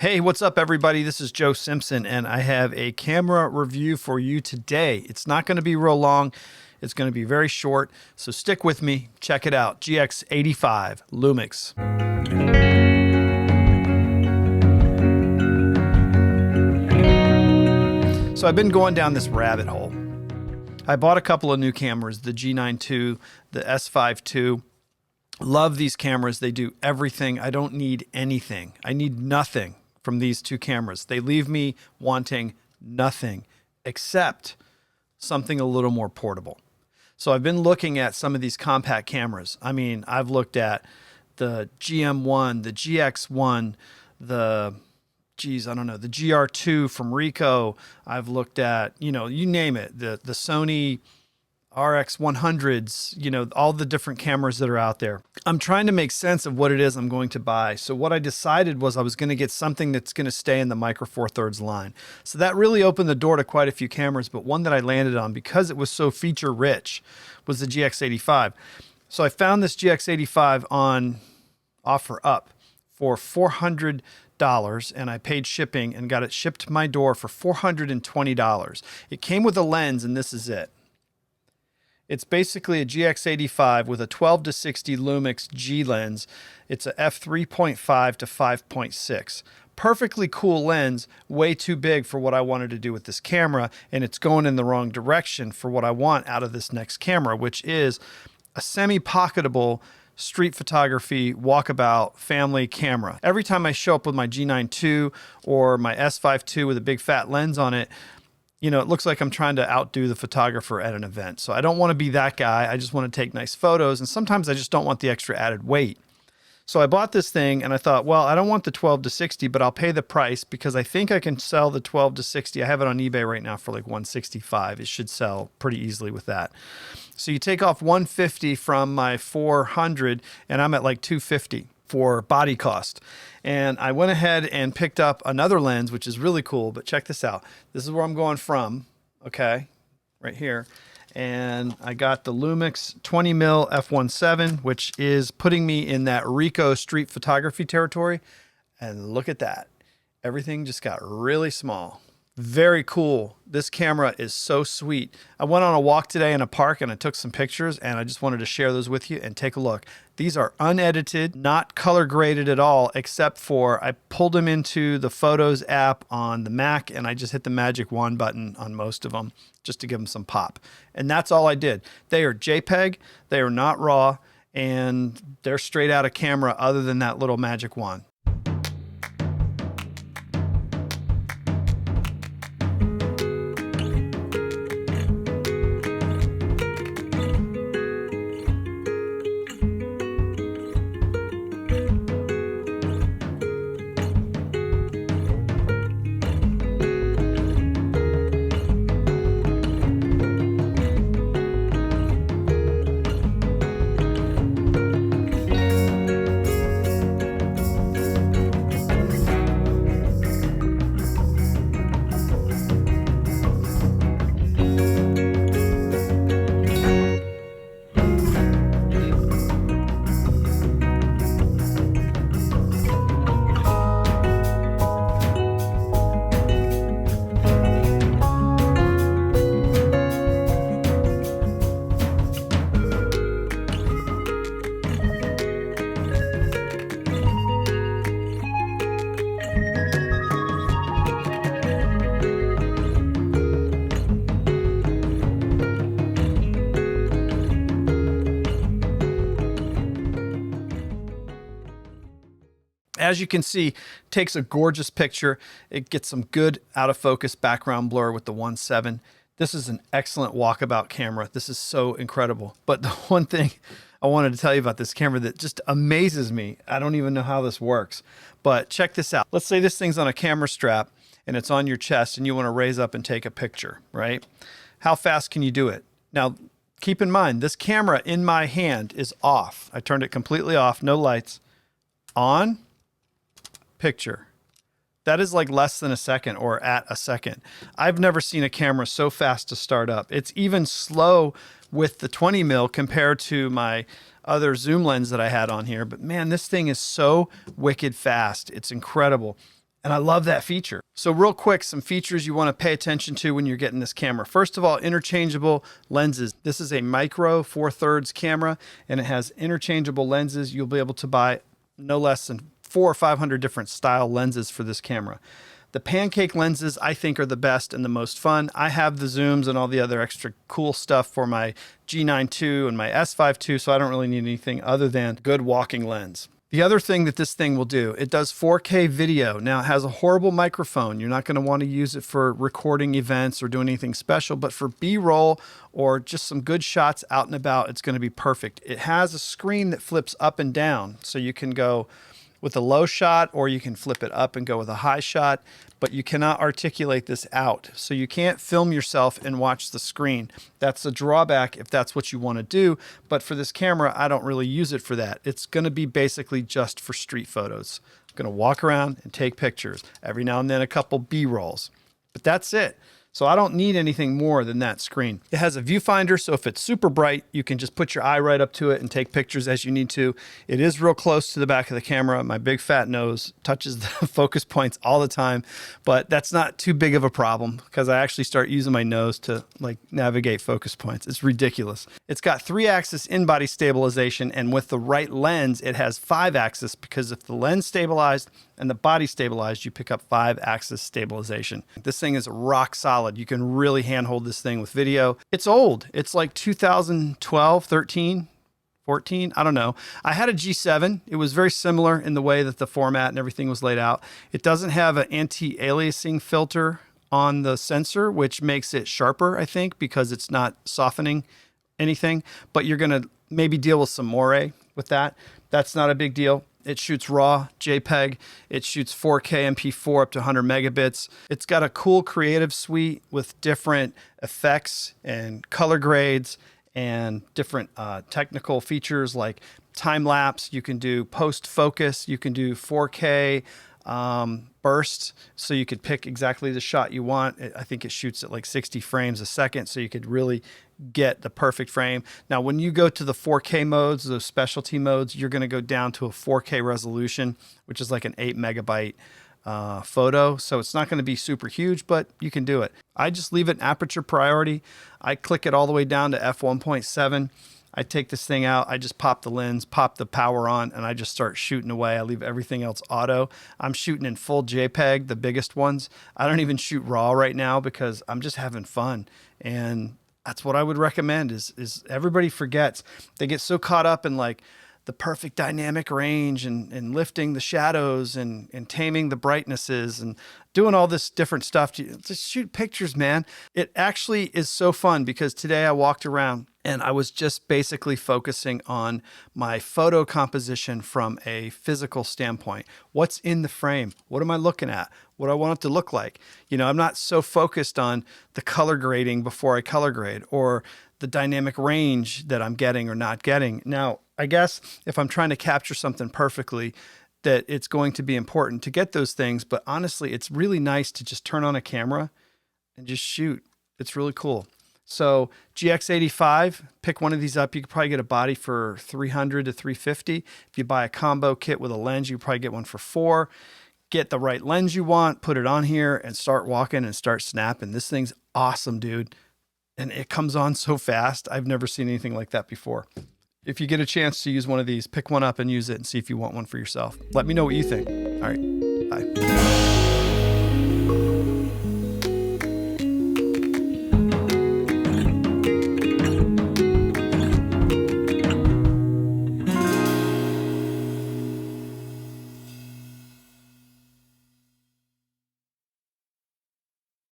Hey, what's up, everybody? This is Joe Simpson, and I have a camera review for you today. It's not going to be real long. It's going to be very short, so stick with me. Check it out. GX85 Lumix. So I've been going down this rabbit hole. I bought a couple of new cameras, the G9 II, the S5 II. Love these cameras. They do everything. I don't need anything. I need nothing from these two cameras. They leave me wanting nothing except something a little more portable. So I've been looking at some of these compact cameras. I mean, I've looked at the GM1, the GX1, the the GR2 from Ricoh. I've looked at, you name it, the Sony RX100s, all the different cameras that are out there. I'm trying to make sense of what it is I'm going to buy. So what I decided was I was going to get something that's going to stay in the Micro Four Thirds line. So that really opened the door to quite a few cameras, but one that I landed on because it was so feature rich was the GX85. So I found this GX85 on OfferUp for $400, and I paid shipping and got it shipped to my door for $420. It came with a lens, and this is it. It's basically a GX85 with a 12 to 60 Lumix G lens. It's a f3.5 to 5.6. Perfectly cool lens, way too big for what I wanted to do with this camera, and it's going in the wrong direction for what I want out of this next camera, which is a semi-pocketable street photography walkabout family camera. Every time I show up with my G9 II or my S5 II with a big fat lens on it, it looks like I'm trying to outdo the photographer at an event. So I don't want to be that guy. I just want to take nice photos. And sometimes I just don't want the extra added weight. So I bought this thing and I thought, well, I don't want the 12 to 60, but I'll pay the price because I think I can sell the 12 to 60. I have it on eBay right now for like $165. It should sell pretty easily with that. So you take off $150 from my $400 and I'm at like $250 for body cost. And I went ahead and picked up another lens, which is really cool, but check this out. This is where I'm going from, okay, right here. And I got the Lumix 20mm f1.7, which is putting me in that Ricoh street photography territory. And look at that. Everything just got really small. Very cool. This camera is so sweet. I went on a walk today in a park and I took some pictures and I just wanted to share those with you and take a look. These are unedited, not color graded at all, except for I pulled them into the Photos app on the Mac and I just hit the magic wand button on most of them just to give them some pop. And that's all I did. They are JPEG, they are not RAW, and they're straight out of camera other than that little magic wand. As you can see, takes a gorgeous picture. It gets some good out of focus background blur with the 1.7. This is an excellent walkabout camera. This is so incredible. But the one thing I wanted to tell you about this camera that just amazes me, I don't even know how this works, but check this out. Let's say this thing's on a camera strap and it's on your chest and you want to raise up and take a picture, right? How fast can you do it? Now, keep in mind, this camera in my hand is off. I turned it completely off, no lights. On, picture. That is like less than a second or at a second. I've never seen a camera so fast to start up. It's even slow with the 20mm compared to my other zoom lens that I had on here. But man, this thing is so wicked fast. It's incredible. And I love that feature. So real quick, some features you want to pay attention to when you're getting this camera. First of all, interchangeable lenses. This is a micro 4/3 camera, and it has interchangeable lenses. You'll be able to buy no less than 400 or 500 different style lenses for this camera. The pancake lenses, I think, are the best and the most fun. I have the zooms and all the other extra cool stuff for my G9 II and my S5 II, so I don't really need anything other than good walking lens. The other thing that this thing will do, it does 4K video. Now, it has a horrible microphone. You're not going to want to use it for recording events or doing anything special, but for B-roll or just some good shots out and about, it's going to be perfect. It has a screen that flips up and down, so you can go with a low shot or you can flip it up and go with a high shot, but you cannot articulate this out. So you can't film yourself and watch the screen. That's a drawback if that's what you want to do, but for this camera, I don't really use it for that. It's going to be basically just for street photos. I'm going to walk around and take pictures. Every now and then a couple B-rolls, but that's it. So I don't need anything more than that screen. It has a viewfinder, so if it's super bright, you can just put your eye right up to it and take pictures as you need to. It is real close to the back of the camera. My big fat nose touches the focus points all the time, but that's not too big of a problem because I actually start using my nose to like navigate focus points. It's ridiculous. It's got 3-axis in-body stabilization, and with the right lens, it has 5-axis because if the lens stabilized and the body stabilized, you pick up 5-axis stabilization. This thing is rock solid. You can really handhold this thing with video. It's old. It's like 2012, 13, 14. I don't know. I had a G7. It was very similar in the way that the format and everything was laid out. It doesn't have an anti-aliasing filter on the sensor, which makes it sharper, I think, because it's not softening anything, but you're going to maybe deal with some moire with that. That's not a big deal. It shoots RAW, JPEG. It shoots 4K MP4 up to 100 megabits. It's got a cool creative suite with different effects and color grades and different technical features like time lapse. You can do post focus. You can do 4K burst, so you could pick exactly the shot you want. I think it shoots at like 60 frames a second, so you could really get the perfect frame. Now, when you go to the 4K modes, those specialty modes, you're going to go down to a 4K resolution, which is like an 8 megabyte photo. So it's not going to be super huge, but you can do it. I just leave it in aperture priority. I click it all the way down to f1.7. I take this thing out, I just pop the lens, pop the power on, and I just start shooting away. I leave everything else auto. I'm shooting in full JPEG, the biggest ones. I don't even shoot RAW right now because I'm just having fun. And that's what I would recommend is everybody forgets. They get so caught up in like the perfect dynamic range and lifting the shadows and taming the brightnesses and doing all this different stuff. Just shoot pictures, man. It actually is so fun because today I walked around and I was just basically focusing on my photo composition from a physical standpoint. What's in the frame? What am I looking at? What do I want it to look like? You know, I'm not so focused on the color grading before I color grade or the dynamic range that I'm getting or not getting. Now, I guess if I'm trying to capture something perfectly, that it's going to be important to get those things. But honestly, it's really nice to just turn on a camera and just shoot. It's really cool. So GX85, pick one of these up. You could probably get a body for $300 to $350. If you buy a combo kit with a lens, you probably get one for $4. Get the right lens you want, put it on here and start walking and start snapping. This thing's awesome, dude. And it comes on so fast. I've never seen anything like that before. If you get a chance to use one of these, pick one up and use it and see if you want one for yourself. Let me know what you think. All right, bye.